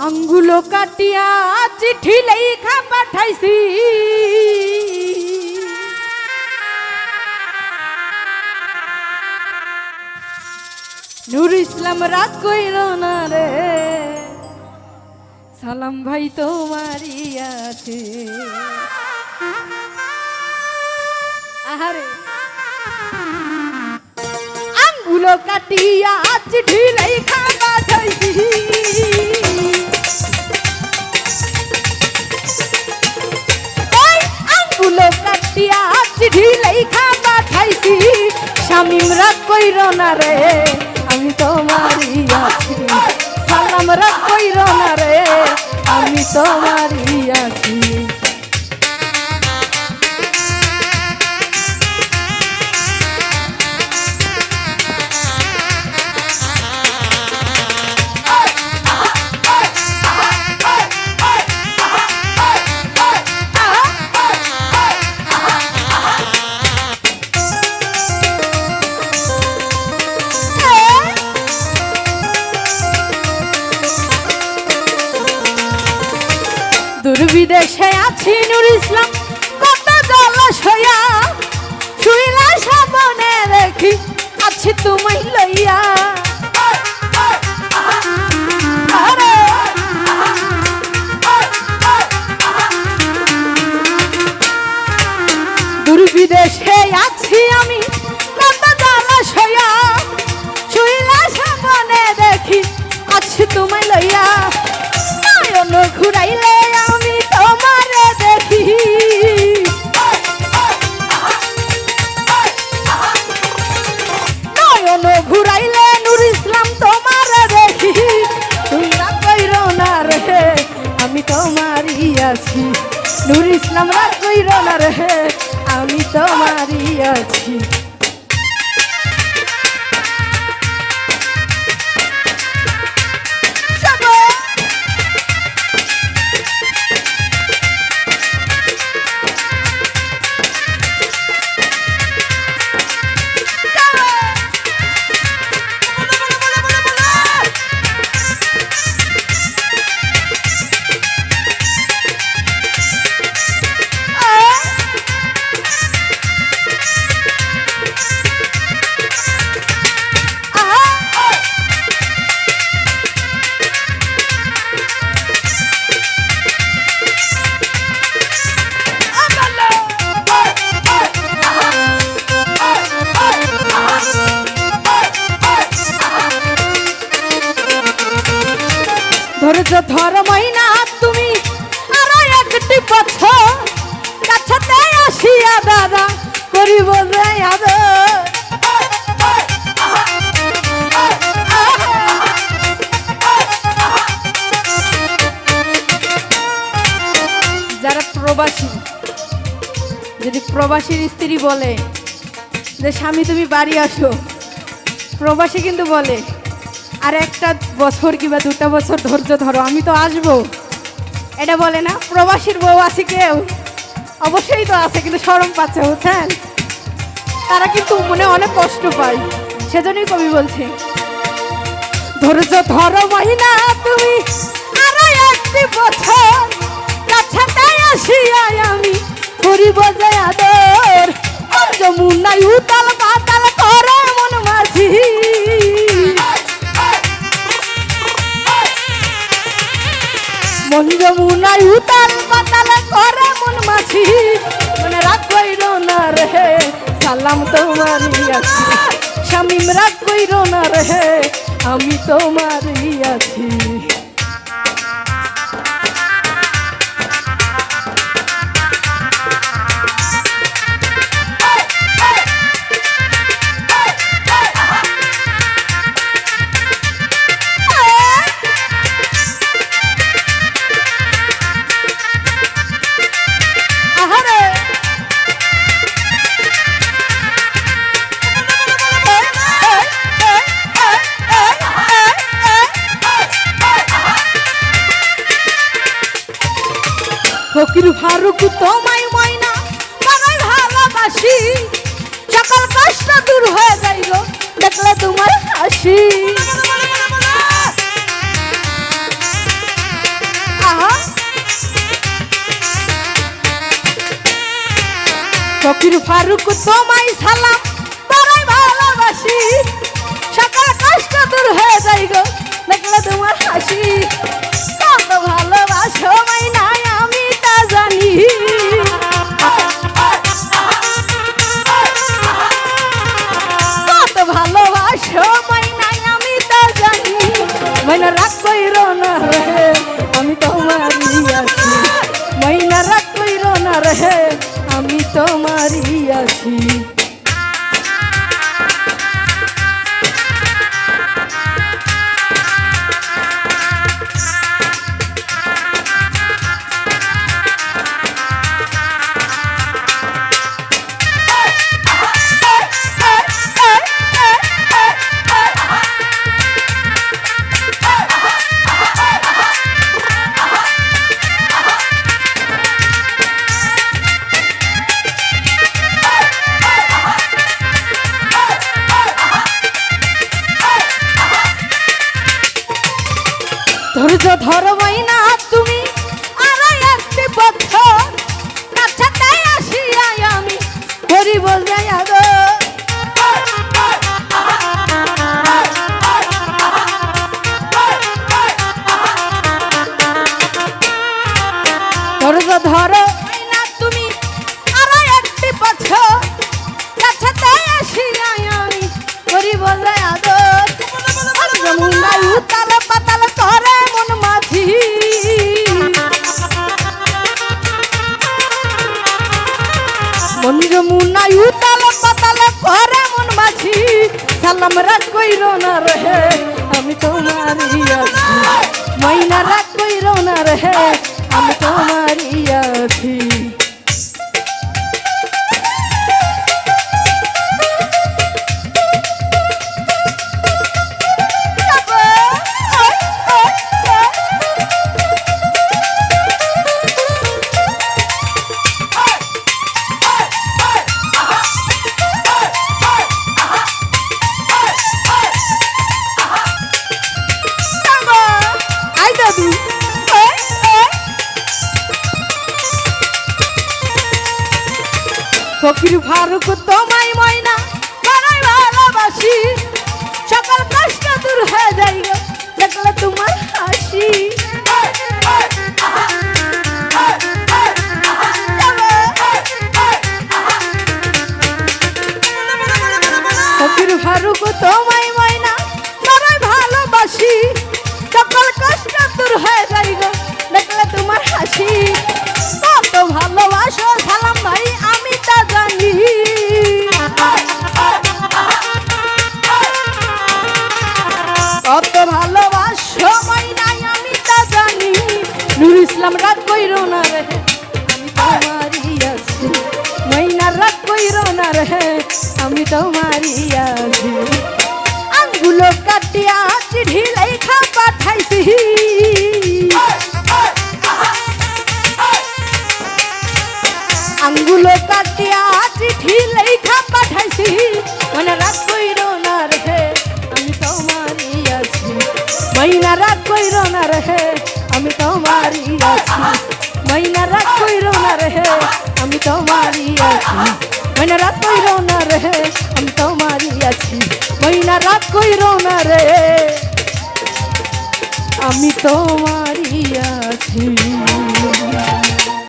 আঙ্গুলো কাটিয়া চিঠি লেখা পাঠাইছি, নূর ইসলাম রাগ কইর না রে, সালাম ভাই তোমারই আছে। আহারে আঙ্গুলো কাটিয়া চিঠি লেখা পাঠাইছি, আঙ্গুলো কাটিয়া চিঠি লেখা পাঠাইছি, শামিম রাগ কইর না রে, আমি তোমারই আছি। সালাম রাগ কইর না রে, আমি তোমারই আছি। দূরবিদেশে আছি নূর ইসলাম কত জলাশয়া, শুইলা সাবনে দেখি আছি তোমায় লইয়া। দূরবিদেশে আছি আমি কত জলাশয়া, শুইলা সাবনে দেখি আছি তোমায় লইয়া। নয়ন ঘুরাইলে আমি তোমারে দেখি, নয়ন ঘুরাইলে নূর ইসলাম তোমারে দেখি। তুমি রাগ কইর না রে, আমি তোমারই আছি। নূর ইসলাম রাগ কইর না রে, আমি তোমারই আছি। ধৈর্য ধর মইনা তুমি আরো একটি বছর, কাছাতে আসিয়া দাদা করিব যে আদর। যারা প্রবাসী, যদি প্রবাসীর স্ত্রী বলে যে স্বামী তুমি বাড়ি আসো, প্রবাসী কিন্তু বলে আর একটা বছর কিংবা 2টা বছর ধৈর্য ধরো, আমি তো আসবো। এটা বলে না? প্রবাসীর বউ আছে কেউ? অবশ্যই তো আছে, কিন্তু শরম পাচ্ছে, বুঝছেন? তারা কিন্তু মনে অনেক কষ্ট পায়, সেজন্যই কবি বলছে ধৈর্য ধরো মহিনা তুমি আরো একটি বছর, কাছাতে আসিয়া আমি করিব যে আদর। যমুনায় উতাল পাতাল করে মন মাঝি, মন যমুনায় উতাল পাতাল করে মন মাঝি। মনে রাগ কইর না রে, সালাম তোমারই আছি। শামিম রাগ কইর না রে, আমি তোমারই আছি। ফকির ফারুক তোমায় ময়না বানাই ভালোবাসি, সকল কষ্ট দূর হয়ে যাইব দেখলে তোমার হাসি। ফকির ফারুক তোমায় সালাম বড়ই ভালোবাসি সকল কষ্ট দূর হয়ে যায় গো দেখলে তোমার হাসি কত ভালোবাসো মাইনাই আমি তা জানি কত ভালোবাসো মাইনাই আমি তা জানি মাইনা রাগ কইরো না রে আমি তোমারই আছি মাইনা রাগ কইরো না রে আমি তোমারই আছি ধৈর্য ধরো মাইনা তুমি আর একটি বছর কাছাতে আসিয়া আমি করিব যাইয়া গো ধৈর্য ধরো মাইনা তুমি আর একটি বছর কাছাতে আসিয়া আমি করিব যাইয়া গো যমুনা উতাল পাতাল করে মন মাঝি মন যমুনা উতাল পাতাল করে মন মাঝি সালাম রাগ কইরো না রে আমি তোমারই আছি মাইনা রাগ কইরো না রে আমি তোমারই আছি ফকির ফারুক তোমায় ময়না বড়ই ভালোবাসি সকল কষ্ট দূর হয়ে যায় গো দেখলে তোমার হাসি ফকির ফারুক তোমায় ময়না বড়ই ভালোবাসি সকল কষ্ট দূর হয়ে যায় গো দেখলে তোমার হাসি কত ভালোবাসো সালাম ভাই আমি তা জানি কত ভালোবাসো মাইনাই আমি তা জানি নুর ইসলাম রাগ কইরো না রে আমি তোমারই আছি মাইনা রাগ কইরো না রে আমি তোমারই আছি আঙ্গুলো কাটিয়া চিঠি লেখা পাঠাইছি আঙ্গুলো কাটিয়া চিঠি লেখা পাঠাইছি মনে রাগ কইরো না রে আমি তোমারই আছি মাইনা রাগ কইরো না রে আমি তোমারই আছি মাইনা রাগ কইরো না রে আমি তোমারই আছি মাইনা রাগ কইরো না রে আমি তোমারই আছি মাইনা রাগ কইরো না রে আমি তোমার